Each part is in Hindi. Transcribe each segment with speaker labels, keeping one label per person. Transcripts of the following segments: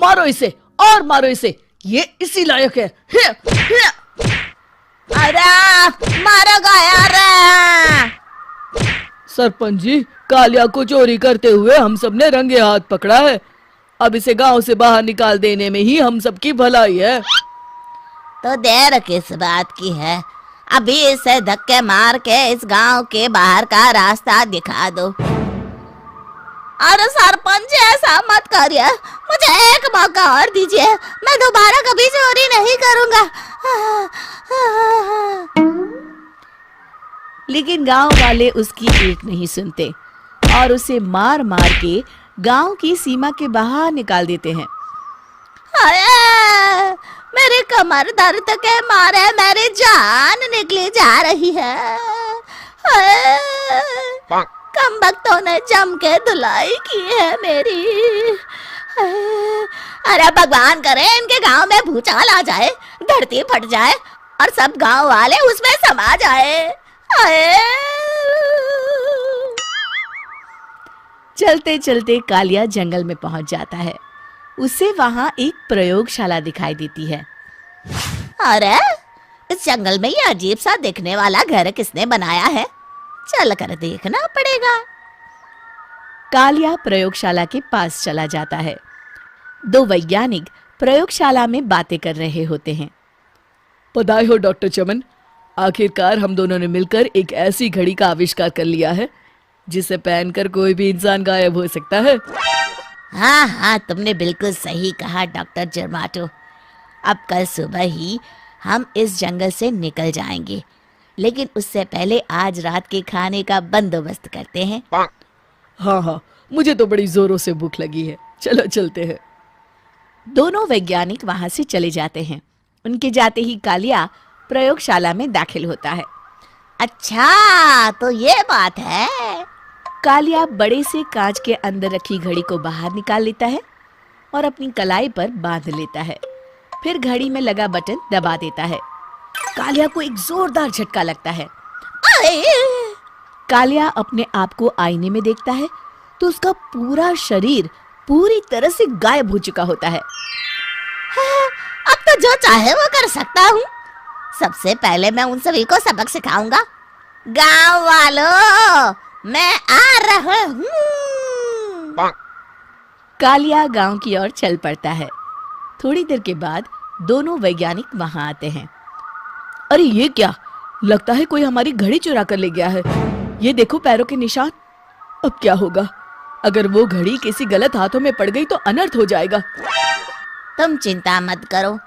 Speaker 1: मारो इसे और मारो इसे, ये इसी लायक है।
Speaker 2: अरे मारो यार।
Speaker 1: सरपंच जी, कालिया को चोरी करते हुए हम सब ने रंगे हाथ पकड़ा है। अब इसे गांव से बाहर निकाल देने में ही हम सबकी भलाई है।
Speaker 2: तो देर किस बात की है, अभी इसे धक्के मार के इस गांव के बाहर का रास्ता दिखा दो। अरे सरपंच ऐसा मत करिए, मुझे एक मौका और दीजिए, मैं दोबारा कभी चोरी नहीं करूंगा।
Speaker 3: लेकिन गांव वाले उसकी एक नहीं सुनते और उसे मार मार के गांव की सीमा के बाहर निकाल देते हैं।
Speaker 2: मेरी कमर दर्द के मारे मेरी जान निकली जा रही है। कमबख्तों ने जम के धुलाई की है मेरी। अरे भगवान करे इनके गांव में भूचाल आ जाए, धरती फट जाए और सब गांव वाले उसमें समा जाए।
Speaker 3: चलते चलते कालिया जंगल में पहुंच जाता है। उसे वहां एक प्रयोगशाला दिखाई देती है।
Speaker 2: अरे इस जंगल में ये अजीब सा दिखने वाला घर किसने बनाया है, चल कर देखना पड़ेगा।
Speaker 3: कालिया प्रयोगशाला के पास चला जाता है। दो वैज्ञानिक प्रयोगशाला में बातें कर रहे होते हैं।
Speaker 1: बधाई हो डॉक्टर चमन, आखिरकार हम दोनों ने मिलकर एक ऐसी घड़ी का आविष्कार कर लिया है जिसे पहनकर कोई भी इंसान गायब हो सकता है।
Speaker 2: हाँ हाँ, तुमने बिल्कुल सही कहा डॉक्टर जर्माटो। अब कल सुबह ही हम इस जंगल से निकल जाएंगे, लेकिन उससे पहले आज रात के खाने का बंदोबस्त करते हैं।
Speaker 1: हाँ हाँ, मुझे तो बड़ी जोरों से भूख लगी है, चलो चलते हैं।
Speaker 3: दोनों वैज्ञानिक वहां से चले जाते हैं। उनके जाते ही कालिया प्रयोगशाला में दाखिल होता है।
Speaker 2: अच्छा तो ये बात है।
Speaker 3: कालिया बड़े से कांच के अंदर रखी घड़ी को बाहर निकाल लेता है और अपनी कलाई पर बांध लेता है। फिर घड़ी में लगा बटन दबा देता है। कालिया को एक जोरदार झटका लगता है। कालिया अपने आप को आईने में देखता है तो उसका पूरा शरीर पूरी तरह से गायब हो चुका होता है।
Speaker 2: अब तो जो चाहे वो कर सकता हूँ। सबसे पहले मैं उन सभी को सबक सिखाऊंगा। गांव वालों, मैं आ रहा हूँ।
Speaker 3: कालिया गांव की ओर चल पड़ता है। थोड़ी देर के बाद दोनों वैज्ञानिक वहां आते हैं।
Speaker 1: अरे ये क्या, लगता है कोई हमारी घड़ी चुरा कर ले गया है। ये देखो पैरों के निशान। अब क्या होगा, अगर वो घड़ी किसी गलत हाथों में पड़ गई तो अनर्थ हो जाएगा।
Speaker 2: तुम चिंता मत करो,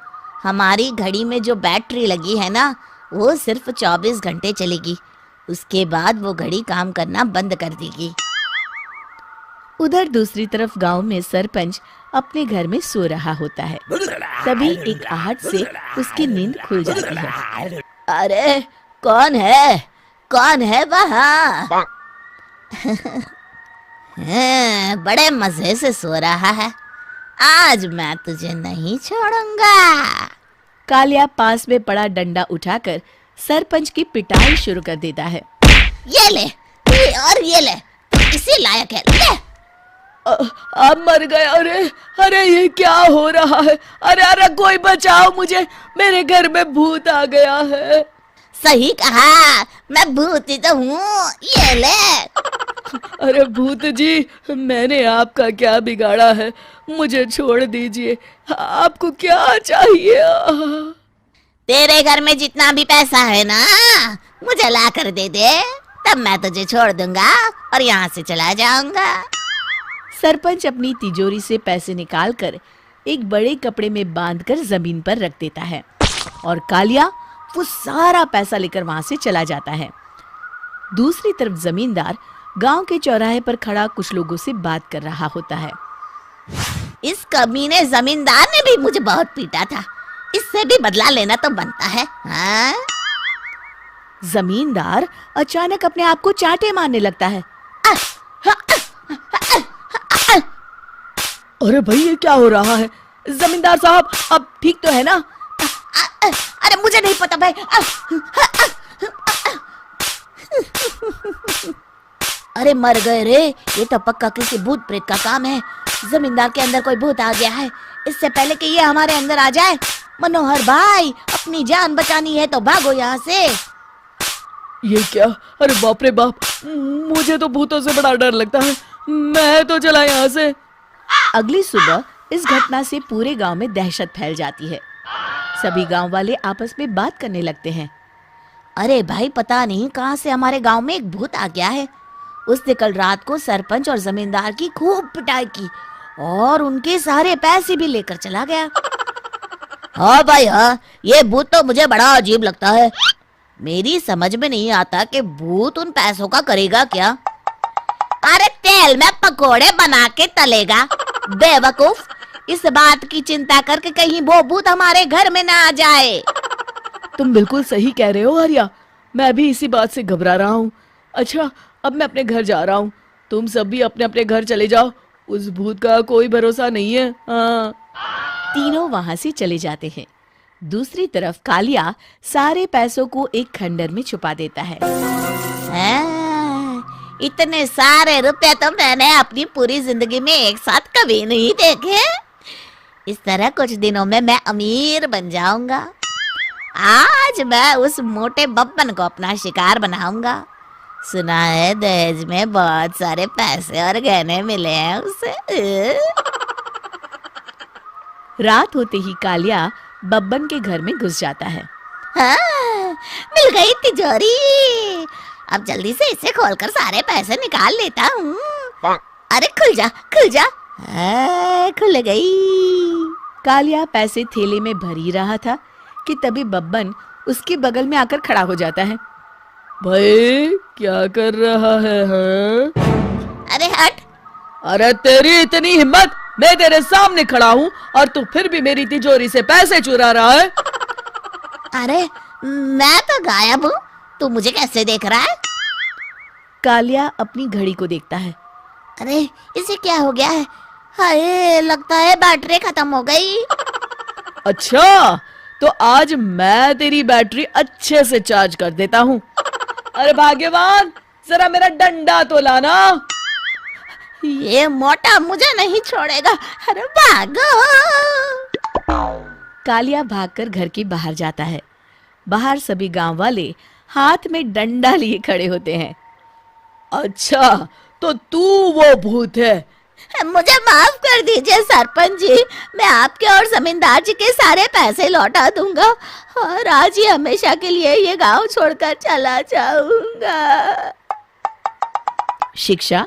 Speaker 2: हमारी घड़ी में जो बैटरी लगी है ना, वो सिर्फ 24 घंटे चलेगी। उसके बाद वो घड़ी काम करना बंद कर देगी।
Speaker 3: उधर दूसरी तरफ गांव में सरपंच अपने घर में सो रहा होता है। तभी एक आहट से उसकी नींद खुल जाती है।
Speaker 2: अरे कौन है, कौन है वहाँ? बड़े मजे से सो रहा है, आज मैं तुझे नहीं छोड़ूंगा।
Speaker 3: कालिया पास में पड़ा डंडा उठाकर सरपंच की पिटाई शुरू कर देता है।
Speaker 2: ये ले, और ये ले, तू इसी लायक है, ले।
Speaker 1: आप मर गए। अरे अरे ये क्या हो रहा है? अरे अरे कोई बचाओ मुझे, मेरे घर में भूत आ गया है।
Speaker 2: सही कहा, मैं भूत ही तो हूँ, ये ले।
Speaker 1: अरे भूत जी, मैंने आपका क्या बिगाड़ा है, मुझे छोड़ दीजिए। आपको क्या चाहिए?
Speaker 2: तेरे घर में जितना भी पैसा है ना, मुझे ला कर दे दे, तब मैं तुझे छोड़ दूंगा और यहाँ से चला जाऊंगा।
Speaker 3: सरपंच अपनी तिजोरी से पैसे निकालकर एक बड़े कपड़े में बांधकर जमीन पर रख देता है और कालिया वो सारा पैसा लेकर वहां से चला जाता है। दूसरी तरफ जमींदार गांव के चौराहे पर खड़ा कुछ लोगों से बात कर रहा होता है।
Speaker 2: इस कमीने जमींदार ने भी मुझे बहुत पीटा था, इससे भी बदला लेना तो बनता है। हाँ?
Speaker 3: जमींदार अचानक अपने आप को चांटे मारने लगता है।
Speaker 1: अरे भाई ये क्या हो रहा है? जमींदार साहब अब ठीक तो है ना?
Speaker 2: अरे मुझे नहीं पता भाई। अरे मर गए रे, ये तो पक्का किसी भूत प्रेत का काम है। जमींदार के अंदर कोई भूत आ गया है। इससे पहले कि ये हमारे अंदर आ जाए, मनोहर भाई अपनी जान बचानी है तो भागो यहाँ से।
Speaker 1: ये क्या? अरे बाप रे बाप, मुझे तो भूतों से बड़ा डर लगता है। मैं तो चला यहाँ से।
Speaker 3: अगली सुबह इस घटना से पूरे गांव में दहशत फैल जाती है। सभी गांव वाले आपस में बात करने लगते हैं।
Speaker 2: अरे भाई, पता नहीं कहाँ से हमारे गांव में एक भूत आ गया है। उसने कल रात को सरपंच और जमींदार की खूब पिटाई की और उनके सारे पैसे भी लेकर चला गया। हाँ भाई हाँ, ये भूत तो मुझे बड़ा अजीब लगता है। मेरी समझ में नहीं आता कि भूत उन पैसों का करेगा क्या। अरे तेल में पकोड़े बना के तलेगा बेवकूफ। इस बात की चिंता करके कहीं वो भूत हमारे घर में ना आ जाए।
Speaker 1: तुम बिल्कुल सही कह रहे हो आर्या, मैं भी इसी बात से घबरा रहा हूँ। अच्छा, अब मैं अपने घर जा रहा हूँ। तुम सब भी अपने अपने घर चले जाओ। उस भूत का कोई भरोसा नहीं है। हाँ।
Speaker 3: तीनों वहां से चले जाते हैं। दूसरी तरफ कालिया सारे पैसों को एक खंडर में छुपा देता है।
Speaker 2: इतने सारे रुपए तो मैंने अपनी पूरी जिंदगी में एक साथ कभी नहीं देखे। इस तरह कुछ दिनों में मैं अमीर बन जाऊंगा। आज मैं उस मोटे बब्बन को अपना शिकार बनाऊंगा। सुना है दहेज में बहुत सारे पैसे और गहने मिले हैं उसे।
Speaker 3: रात होते ही कालिया बब्बन के घर में घुस जाता है।
Speaker 2: हाँ, मिल गई तिजोरी। अब जल्दी से इसे खोलकर सारे पैसे निकाल लेता हूँ। अरे खुल जा खुल जा। खुल गई।
Speaker 3: कालिया पैसे थैले में भर ही रहा था कि तभी बब्बन उसके बगल में आकर खड़ा हो जाता है।
Speaker 1: भाई क्या कर रहा है? हाँ?
Speaker 2: अरे हट।
Speaker 1: अरे तेरी इतनी हिम्मत, मैं तेरे सामने खड़ा हूँ और तू फिर भी मेरी तिजोरी से पैसे चुरा रहा है।
Speaker 2: अरे मैं तो गायब हूँ, तू मुझे कैसे देख रहा है?
Speaker 3: कालिया अपनी घड़ी को देखता है।
Speaker 2: अरे इसे क्या हो गया है? हाय, लगता है बैटरी खत्म हो गई।
Speaker 1: अच्छा, तो आज मैं तेरी बैटरी अच्छे से चार्ज कर देता हूँ। अरे भाग्यवान, जरा मेरा डंडा तो लाना।
Speaker 2: ये मोटा मुझे नहीं छोड़ेगा। अरे भागो।
Speaker 3: कालिया भागकर घर के बाहर जाता है। बाहर सभी गांव वाले हाथ में डंडा लिए खड़े होते हैं।
Speaker 1: अच्छा, तो तू वो भूत है?
Speaker 2: मुझे माफ कर दीजिए सरपंच जी, मैं आपके और जमींदार जी के सारे पैसे लौटा दूंगा और आज ही हमेशा के लिए ये गांव छोड़कर चला जाऊंगा।
Speaker 3: शिक्षा,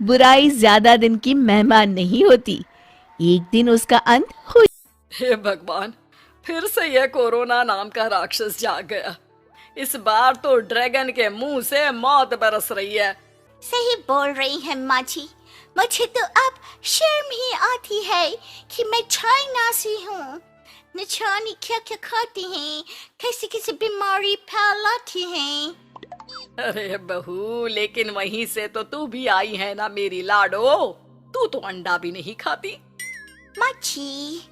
Speaker 3: बुराई ज्यादा दिन की मेहमान नहीं होती, एक दिन उसका अंत हो।
Speaker 1: हे भगवान, फिर से यह कोरोना नाम का राक्षस जाग गया। इस बार तो ड्रैगन के मुंह से मौत बरस रही है।
Speaker 2: सही बोल रही है माँ जी, मुझे तो अब शर्म ही आती है कि मैं चाइना से हूँ। न जाने क्या क्या खाती हैं, कैसी कैसी बीमारी फैलाती हैं।
Speaker 1: अरे बहू, लेकिन वहीं से तो तू भी आई है ना मेरी लाडो। तू तो अंडा भी नहीं खाती।
Speaker 2: माँ जी,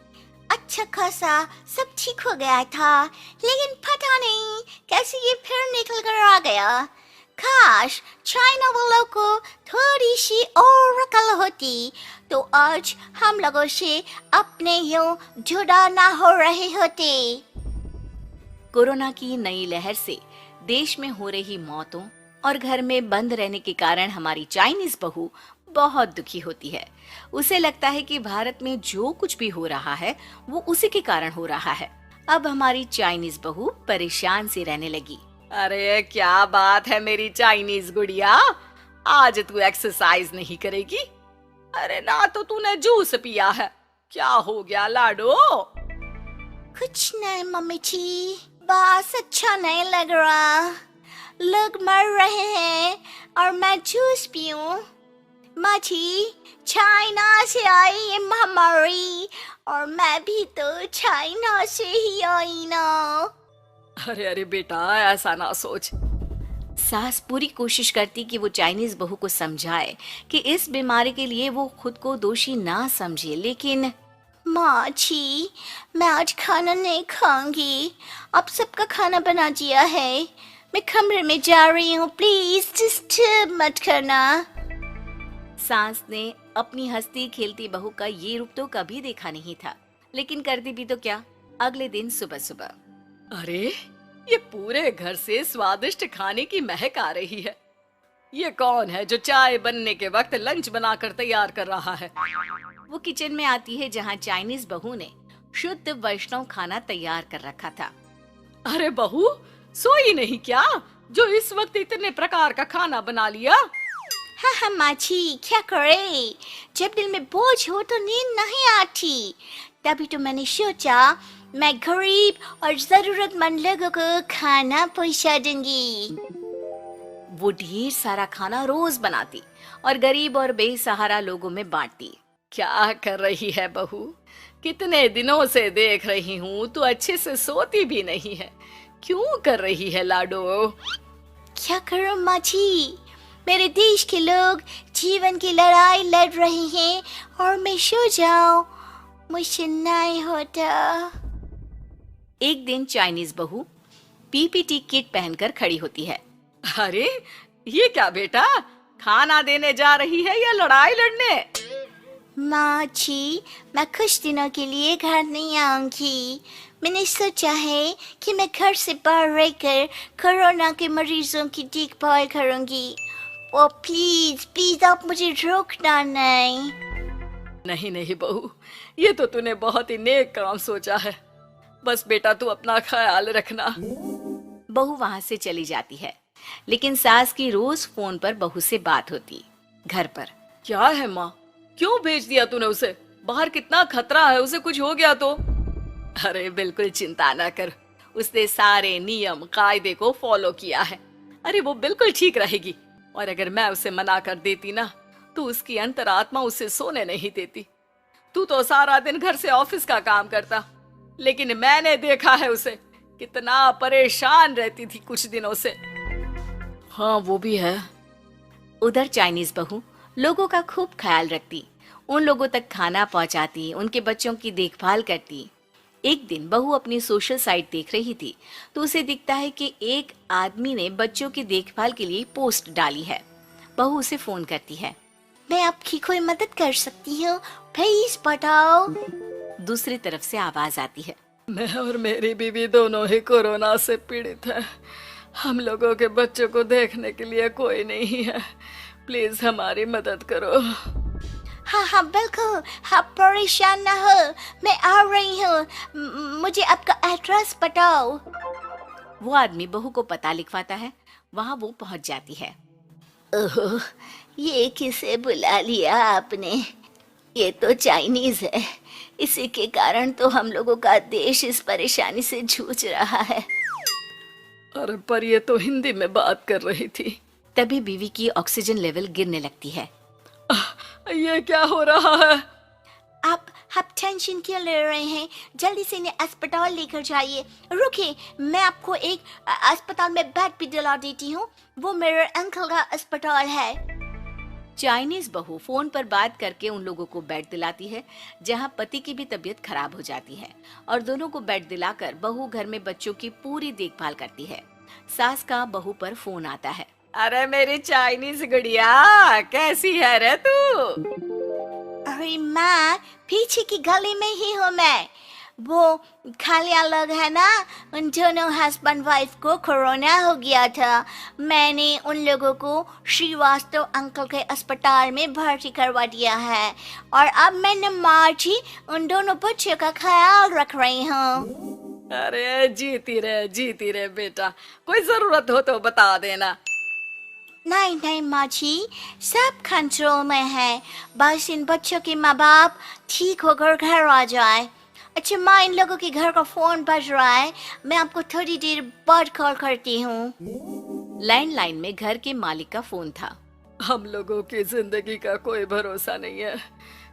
Speaker 2: अच्छा खासा सब ठीक हो गया था, लेकिन पता नहीं कैसे ये फिर निकल कर आ गया। काश चाइना वालों को थोड़ी सी और अकल होती तो आज हम लोगों से अपने यूं जुदा ना हो रहे होते।
Speaker 3: कोरोना की नई लहर से देश में हो रही मौतों और घर में बंद रहने के कारण हमारी चाइनीज बहू बहुत दुखी होती है। उसे लगता है कि भारत में जो कुछ भी हो रहा है वो उसी के कारण हो रहा है। अब हमारी चाइनीज बहू परेशान सी रहने लगी।
Speaker 1: अरे क्या बात है मेरी चाइनीज गुड़िया, आज तू एक्सरसाइज नहीं करेगी? अरे ना तो तूने जूस पिया है। क्या हो गया लाडो?
Speaker 2: कुछ नहीं मम्मी जी, बस अच्छा नहीं लग रहा। लोग मर रहे हैं और मैं जूस पीऊं। माँ जी, चाइना से आई ये महामारी और मैं भी तो चाइना से ही आई ना।
Speaker 1: अरे अरे बेटा, ऐसा ना सोच।
Speaker 3: सास पूरी कोशिश करती कि वो चाइनीज बहू को समझाए कि इस बीमारी के लिए वो खुद को दोषी ना समझे, लेकिन
Speaker 2: माँ जी, मैं आज खाना नहीं खाऊंगी। अब सबका खाना बना दिया है, मैं कमरे में जा रही हूँ, प्लीज डिस्टर्ब मत करना।
Speaker 3: सास ने अपनी हंसती खेलती बहू का ये रूप तो कभी देखा नहीं था, लेकिन करती भी तो क्या। अगले दिन सुबह सुबह
Speaker 1: अरे ये पूरे घर से स्वादिष्ट खाने की महक आ रही है। ये कौन है जो चाय बनने के वक्त लंच बनाकर तैयार कर रहा है?
Speaker 3: वो किचन में आती है जहाँ चाइनीज बहू ने शुद्ध वैष्णव खाना तैयार कर रखा था।
Speaker 1: अरे बहू, सोई नहीं क्या जो इस वक्त इतने प्रकार का खाना बना लिया?
Speaker 2: हाँ माँ जी, क्या करे, जब दिल में बोझ हो तो नींद नहीं आती, तभी तो मैंने सोचा मैं गरीब और जरूरतमंद लोगों को खाना पहुंचा दूंगी।
Speaker 3: वो ढेर सारा खाना रोज बनाती और गरीब और बेसहारा लोगों में बांटती।
Speaker 1: क्या कर रही है बहू? कितने दिनों से देख रही हूँ तू अच्छे से सोती भी नहीं है। क्यों कर रही है लाडो?
Speaker 2: क्या करूं माँ जी, मेरे देश के लोग जीवन की लड़ाई लड़ रहे हैं और मैं सो जाऊं, मुझसे नहीं होता।
Speaker 3: एक दिन चाइनीज बहू पीपीटी किट पहनकर खड़ी होती है।
Speaker 1: अरे ये क्या बेटा, खाना देने जा रही है या लड़ाई लड़ने?
Speaker 2: माँ जी, मैं कुछ दिनों के लिए घर नहीं आऊंगी। मैंने सोचा है कि मैं घर से बाहर रहकर कोरोना के मरीजों की देखभाल करूंगी। ओ प्लीज प्लीज आप मुझे रोकना नहीं।
Speaker 1: नहीं नहीं बहू, ये तो तूने बहुत ही नेक काम सोचा है। बस बेटा तू अपना ख्याल रखना।
Speaker 3: बहू वहां से चली जाती है, लेकिन सास की रोज फोन पर बहू से बात होती। घर पर
Speaker 1: क्या है माँ, क्यों भेज दिया तूने उसे? बाहर कितना खतरा है, उसे कुछ हो गया तो? अरे बिल्कुल चिंता ना कर, उसने सारे नियम कायदे को फॉलो किया है। अरे वो बिल्कुल ठीक रहेगी। और अगर मैं उसे मना कर देती ना तो उसकी अंतरात्मा उसे सोने नहीं देती। तू तो सारा दिन घर से ऑफिस का काम करता, लेकिन मैंने देखा है उसे कितना परेशान रहती थी कुछ दिनों से। हाँ वो भी है।
Speaker 3: उधर चाइनीज बहू लोगों का खूब ख्याल रखती, उन लोगों तक खाना पहुंचाती, उनके बच्चों की देखभाल करती। एक दिन बहू अपनी सोशल साइट देख रही थी तो उसे दिखता है कि एक आदमी ने बच्चों की देखभाल के लिए पोस्ट डाली है। बहू उसे फोन करती है।
Speaker 2: मैं आपकी कोई मदद कर सकती हूँ, प्लीज बताओ।
Speaker 3: दूसरी तरफ से आवाज आती है।
Speaker 1: मैं और मेरी बीवी दोनों ही कोरोना से पीड़ित हैं। हम लोगों के बच्चों को देखने के लिए कोई नहीं है, प्लीज हमारी मदद करो।
Speaker 2: हाँ बिल्कुल, आप परेशान ना हो, मैं आ रही हूँ, मुझे आपका एड्रेस बताओ।
Speaker 3: वो आदमी बहू को पता लिखवाता है, वहाँ वो पहुँच जाती है।
Speaker 2: ओह, ये किसे बुला लिया आपने? ये तो चाइनीज है, इसी के कारण तो हम लोगों का देश इस परेशानी से जूझ रहा है।
Speaker 1: अरे पर ये तो हिंदी में बात कर रही थी।
Speaker 3: तभी बीवी की ऑक्सीजन लेवल गिरने लगती है।
Speaker 1: ये क्या हो रहा है?
Speaker 2: आप टेंशन क्यों ले रहे हैं? जल्दी से इन्हें अस्पताल लेकर जाइए। रुकिए, मैं आपको एक अस्पताल में बेड भी दिला देती हूँ, वो मेरे अंकल का अस्पताल है।
Speaker 3: चाइनीज बहू फोन पर बात करके उन लोगों को बेड दिलाती है, जहां पति की भी तबीयत खराब हो जाती है और दोनों को बेड दिलाकर बहू घर में बच्चों की पूरी देखभाल करती है। सास का बहू पर फोन आता है।
Speaker 1: अरे मेरी चाइनीज गुड़िया, कैसी है रे तू?
Speaker 2: अरे माँ, पीछे की गली में ही हूँ मैं। वो खालिया लोग है ना, उन दोनों हस्बैंड वाइफ को कोरोना हो गया था। मैंने उन लोगों को श्रीवास्तव अंकल के अस्पताल में भर्ती करवा दिया है और अब मैं माँ जी उन दोनों बच्चों का ख्याल रख रही हूँ।
Speaker 1: अरे जीती रहे बेटा, कोई जरूरत हो तो बता देना।
Speaker 2: नहीं माँ जी, सब कंट्रोल में है, बस इन बच्चों के माँ बाप ठीक होकर घर आ जाए। अच्छा माँ, इन लोगों के घर का फोन बज रहा है, मैं आपको थोड़ी देर बाद कॉल करती हूँ।
Speaker 3: लैंडलाइन में घर के मालिक का फोन था।
Speaker 1: हम लोगों की जिंदगी का कोई भरोसा नहीं है,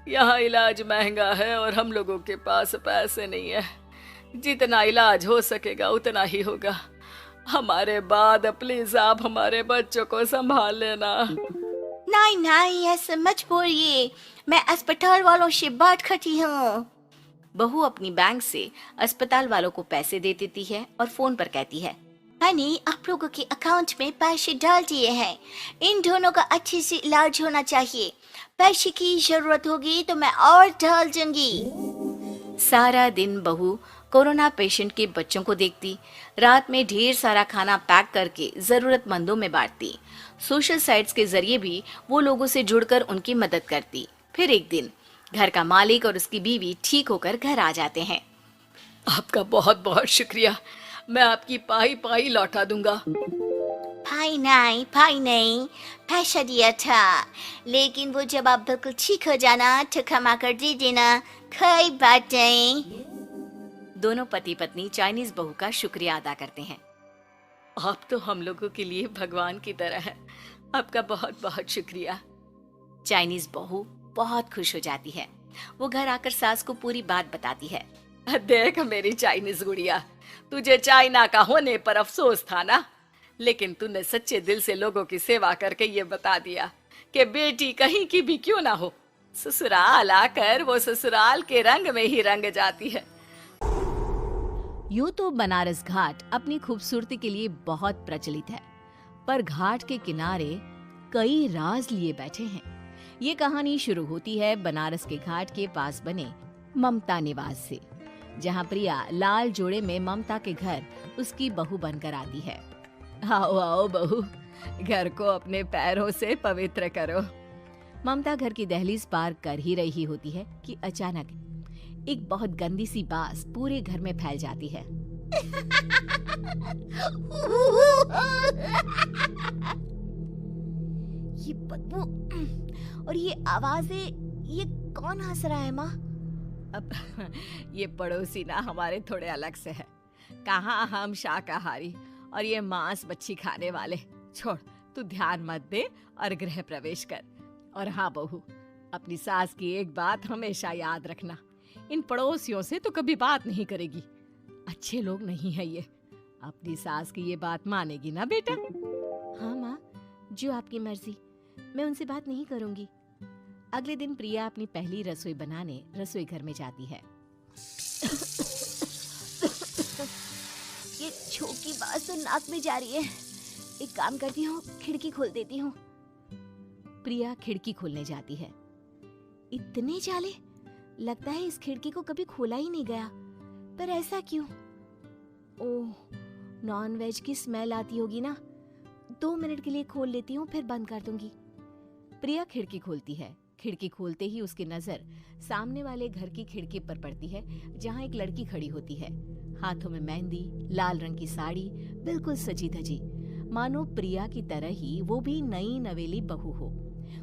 Speaker 1: यहाँ इलाज महंगा है और हम लोगों के पास पैसे नहीं है। जितना इलाज हो सकेगा उतना ही होगा। हमारे बाद प्लीज आप हमारे बच्चों को संभाल लेना।
Speaker 2: नहीं ऐसे मत बोलिए, मैं अस्पताल वालों से बात करती हूँ।
Speaker 3: बहू अपनी बैंक से अस्पताल वालों को पैसे दे देती है और फोन पर कहती है।
Speaker 2: मैंने आप लोगों के अकाउंट में पैसे डाल दिए हैं। इन दोनों का अच्छे से इलाज होना चाहिए। पैसे की जरूरत होगी तो मैं और डाल दूंगी।
Speaker 3: सारा दिन बहू कोरोना पेशेंट के बच्चों को देखती, रात में ढेर सारा खाना पैक करके जरूरतमंदों में बांटती। सोशल साइट्स के जरिए भी वो लोगों से जुड़कर उनकी मदद करती। फिर एक दिन घर का मालिक और उसकी बीवी ठीक होकर घर आ जाते हैं।
Speaker 1: आपका बहुत बहुत शुक्रिया, मैं आपकी पाई पाई लौटा दूंगा।
Speaker 2: भाई नहीं, पैसा दिया था, लेकिन वो जब आप बिल्कुल ठीक हो जाना तो क्षमा कर दे देना, कोई बात नहीं।
Speaker 3: दोनों पति पत्नी चाइनीज बहू का शुक्रिया अदा करते हैं।
Speaker 1: आप तो हम लोगों के लिए भगवान की तरह हैं। आपका बहुत बहुत शुक्रिया।
Speaker 3: चाइनीज बहू बहुत खुश हो जाती है। वो घर आकर सास को पूरी बात बताती है।
Speaker 1: देख मेरी चाइनीज गुड़िया, तुझे चाइना का होने पर अफसोस था ना, लेकिन तूने सच्चे दिल से लोगों की सेवा करके ये बता दिया कि बेटी कहीं की भी क्यों ना हो, ससुराल आकर वो ससुराल के रंग में ही रंग जाती है।
Speaker 3: यूं तो बनारस घाट अपनी खूबसूरती के लिए बहुत प्रचलित है, पर घाट के किनारे कई राज लिए बैठे हैं। ये कहानी शुरू होती है बनारस के घाट के पास बने ममता निवास से, जहां प्रिया लाल जोड़े में ममता के घर उसकी बहू बनकर आती है।
Speaker 1: आओ आओ बहू, घर को अपने पैरों से पवित्र करो।
Speaker 3: ममता घर की दहलीज पार कर ही रही होती है कि अचानक एक बहुत गंदी सी बास पूरे घर में फैल जाती है।
Speaker 2: ये बदबू और ये आवाजें, ये कौन हंस रहा है माँ?
Speaker 1: अब ये पड़ोसी ना हमारे थोड़े अलग से है। कहाँ हम शाकाहारी और ये मांस मच्छी खाने वाले। छोड़, तू ध्यान मत दे और गृह प्रवेश कर। और हाँ बहू, अपनी सास की एक बात हमेशा याद रखना, इन पड़ोसियों से तो कभी बात नहीं करेगी। अच्छे लोग नहीं है ये। अपनी सास की ये बात मानेगी ना बेटा?
Speaker 3: हाँ माँ, जो आपकी मर्जी, मैं उनसे बात नहीं करूंगी। अगले दिन प्रिया अपनी पहली रसोई बनाने रसोई घर में जाती है।
Speaker 2: ये छो की बात तो नाक में जा रही है। एक काम करती हूँ, खिड़की खोल देती हूँ।
Speaker 3: प्रिया खिड़की खोलने जाती है।
Speaker 2: इतने जाले, लगता है इस खिड़की को कभी खोला ही नहीं गया। पर ऐसा क्यों? ओह, नॉन वेज की स्मेल आती होगी ना। 2 मिनट के लिए खोल लेती हूँ, फिर बंद कर दूंगी।
Speaker 3: प्रिया खिड़की खोलती है। खिड़की खोलते ही उसकी नजर सामने वाले घर की खिड़की पर पड़ती है, जहाँ एक लड़की खड़ी होती है, हाथों में मेहंदी, लाल रंग की साड़ी, बिल्कुल सजी धजी, मानो प्रिया की तरह ही वो भी नई नवेली बहू हो।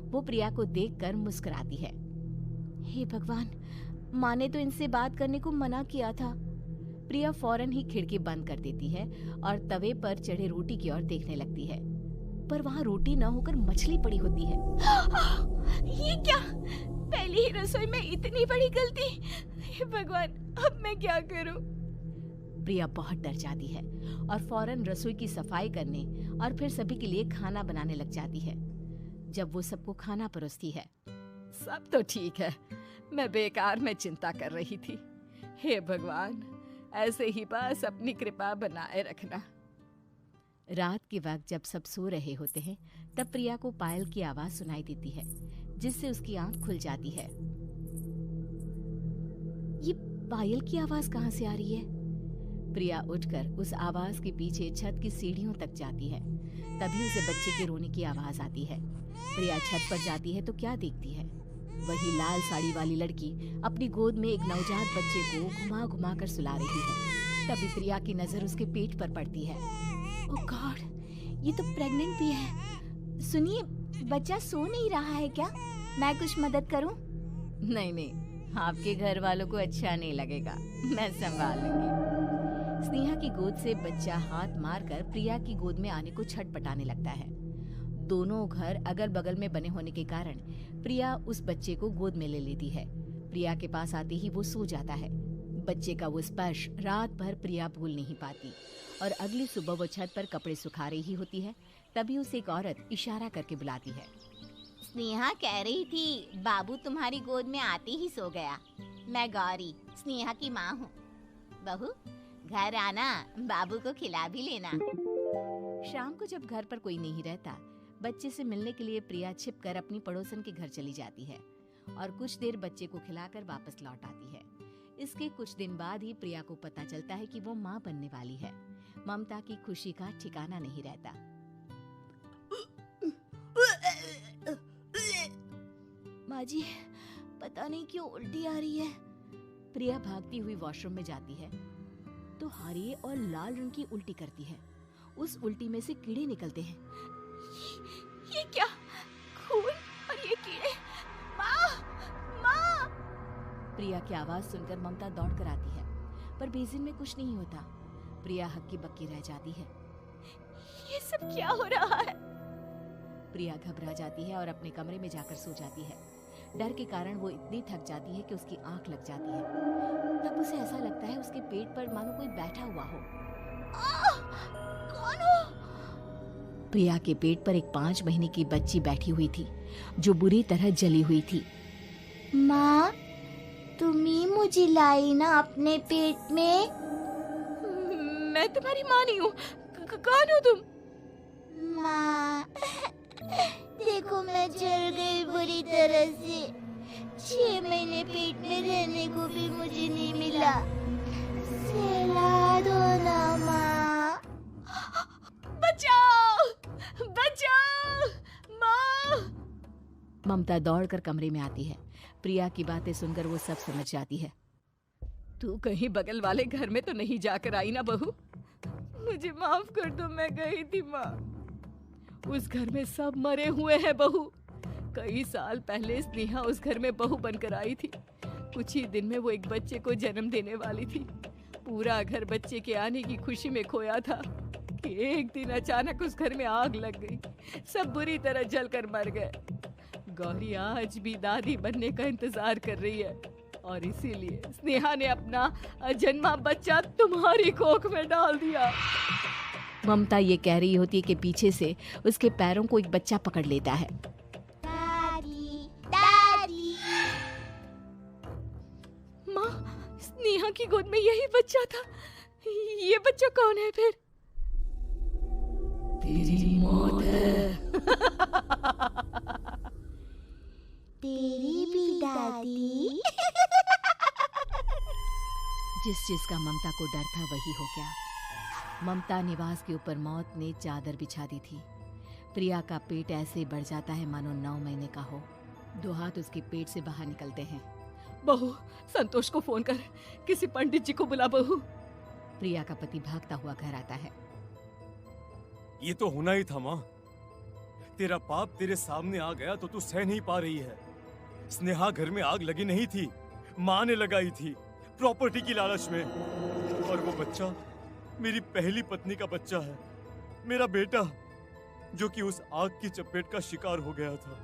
Speaker 3: वो प्रिया को देखकर मुस्कुराती है।
Speaker 2: हे भगवान, माँ ने तो इनसे बात करने को मना किया था।
Speaker 3: प्रिया फौरन ही खिड़की बंद कर देती है और तवे पर चढ़े रोटी की ओर देखने लगती है, पर वहाँ रोटी न होकर मछली पड़ी होती है।
Speaker 2: ये क्या? पहली ही रसोई में इतनी बड़ी गलती। हे भगवान, अब मैं क्या करूं?
Speaker 3: प्रिया बहुत डर जाती है और फौरन रसोई की सफाई करने और फिर सभी के लिए खाना बनाने लग जाती है। जब वो सबको खाना परोसती है,
Speaker 1: सब तो ठीक है, मैं बेकार में चिंता कर रही थी। हे भगवान, ऐसे ही बस अपनी कृपा बनाए रखना।
Speaker 3: रात के वक्त जब सब सो रहे होते हैं, तब प्रिया को पायल की आवाज सुनाई देती है, जिससे उसकी आंख खुल जाती है।
Speaker 2: ये पायल की आवाज कहाँ से आ रही है?
Speaker 3: प्रिया उठकर उस आवाज के पीछे छत की सीढ़ियों तक जाती है। तभी उसे बच्चे के रोने की आवाज आती है। प्रिया छत पर जाती है तो क्या देखती है? वही लाल साड़ी वाली लड़की अपनी गोद में एक नवजात बच्चे को घुमा घुमा कर सुला रही है। तभी प्रिया की नजर उसके पेट पर पड़ती है।
Speaker 2: ओह गॉड, ये तो प्रेग्नेंट भी है। सुनिए, बच्चा सो नहीं रहा है क्या? मैं कुछ मदद करूं?
Speaker 3: नहीं, आपके घर वालों को अच्छा नहीं लगेगा, मैं संभाल लूंगी। स्नेहा की गोद से बच्चा हाथ मारकर प्रिया की गोद में आने को छटपटाने लगता है। दोनों घर अगल बगल में बने होने के कारण प्रिया उस बच्चे को गोद में ले लेती है। प्रिया के पास आते ही वो सो जाता है। बच्चे का वो स्पर्श रात भर प्रिया भूल नहीं पाती और अगली सुबह वो छत पर कपड़े सुखा रही होती है। तभी उसे एक औरत इशारा करके बुलाती है।
Speaker 2: स्नेहा कह रही थी बाबू तुम्हारी गोद में आते ही सो गया। मैं गौरी, स्नेहा की माँ हूँ। बहू, घर आना, बाबू को खिला भी लेना।
Speaker 3: शाम को जब घर पर कोई नहीं रहता, बच्चे से मिलने के लिए प्रिया छिपकर अपनी पड़ोसन के घर चली जाती है और कुछ देर बच्चे को खिलाकर वापस लौट आती है। इसके कुछ दिन बाद ही प्रिया को पता चलता है कि वो माँ बनने वाली है। ममता की खुशी का ठिकाना नहीं रहता। माँ जी, पता नहीं क्यों उल्टी आ रही है। प्रिया भागती हुई वॉशरूम में जाती है तो हरे और लाल रंग की उल्टी करती है। उस उल्टी में से कीड़े निकलते हैं। ये क्या? खून और ये कीड़े! माँ! माँ! प्रिया की आवाज सुनकर ममता दौड़ कर आती है, पर बेसिन में कुछ नहीं होता। प्रिया हक्की बक्की रह जाती है। ये सब क्या हो रहा है? प्रिया घबरा जाती है और अपने कमरे में जाकर सो जाती है। डर के कारण वो इतनी थक जाती है कि उसकी आंख लग जाती है। तब उसे ऐसा लगता है उसके पेट पर मानो कोई बैठा हुआ हो। कौन हो? प्रिया के पेट पर एक 5 महीने की बच्ची बैठी हुई थी जो बुरी तरह जली हुई थी।
Speaker 2: माँ, तुम ही मुझे लाई ना अपने पेट में?
Speaker 3: मैं तुम्हारी माँ नहीं हूँ। कौन हो तुम?
Speaker 2: माँ, देखो मैं जल गई बुरी तरह से। 6 महीने पेट में रहने को भी मुझे नहीं मिला। सहला दो ना माँ।
Speaker 3: बचाओ! बचाओ! माँ! ममता दौड़कर कमरे में आती है। प्रिया की बातें सुनकर वो सब समझ जाती है। तू कहीं बगल वाले घर में तो नहीं जाकर आई ना बहू? मुझे माफ कर दो, मैं गई थी माँ। उस घर में सब मरे हुए हैं बहू। कई साल पहले स्नेहा उस घर में बहू बनकर आई थी। कुछ ही दिन में वो एक बच्चे को जन्म देने वाली थी। पूरा घर बच्चे के आने की खुशी में खोया था कि एक दिन अचानक उस घर में आग लग गई। सब बुरी तरह जलकर मर गए। गौरी आज भी दादी बनने का इंतजार कर रही है और इसीलिए स्नेहा ने अपना अजन्मा बच्चा तुम्हारी कोख में डाल दिया। ममता ये कह रही होती है कि पीछे से उसके पैरों को एक बच्चा पकड़ लेता है।
Speaker 2: दादी, दादी।
Speaker 3: माँ, स्नेहा की गोद में यही बच्चा था। ये बच्चा कौन है फिर? तेरी मौत है।
Speaker 2: तेरी भी दादी।
Speaker 3: जिस चीज का ममता को डर था वही हो गया। ममता निवास के ऊपर मौत ने चादर बिछा दी थी। प्रिया का पेट ऐसे बढ़ जाता है मानो 9 महीने का हो। 2 हाथ उसके पेट से बाहर निकलते हैं। बहू, संतोष को फोन कर, किसी पंडित जी को बुला बहू। प्रिया का पति भागता हुआ घर आता है।
Speaker 4: ये तो होना ही था माँ। तेरा पाप तेरे सामने आ गया तो तू सह नहीं पा रही है। स्नेहा घर में आग लगी नहीं थी, माँ ने लगाई थी, प्रॉपर्टी की लालच में। और वो बच्चा मेरी पहली पत्नी का बच्चा है, मेरा बेटा, जो कि उस आग की चपेट का शिकार हो गया था।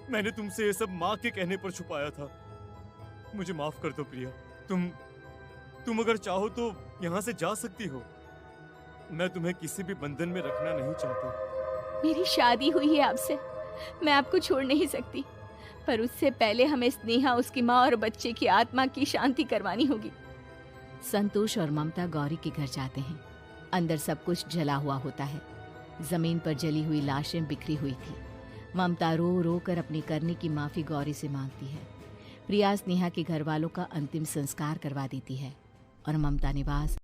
Speaker 4: मैंने तुमसे ये सब माँ के कहने पर छुपाया था। मुझे माफ कर दो प्रिया। तुम अगर चाहो तो यहाँ से जा सकती हो। मैं तुम्हें किसी भी बंधन में रखना नहीं चाहता।
Speaker 3: मेरी शादी हुई है आपसे, मैं आपको छोड़ नहीं सकती, पर उससे पहले हमें स्नेहा, उसकी माँ और बच्चे की आत्मा की शांति करवानी होगी। संतोष और ममता गौरी के घर जाते हैं। अंदर सब कुछ जला हुआ होता है। जमीन पर जली हुई लाशें बिखरी हुई थी। ममता रो रो कर अपनी करने की माफी गौरी से मांगती है। प्रिया स्नेहा के घर वालों का अंतिम संस्कार करवा देती है और ममता निवास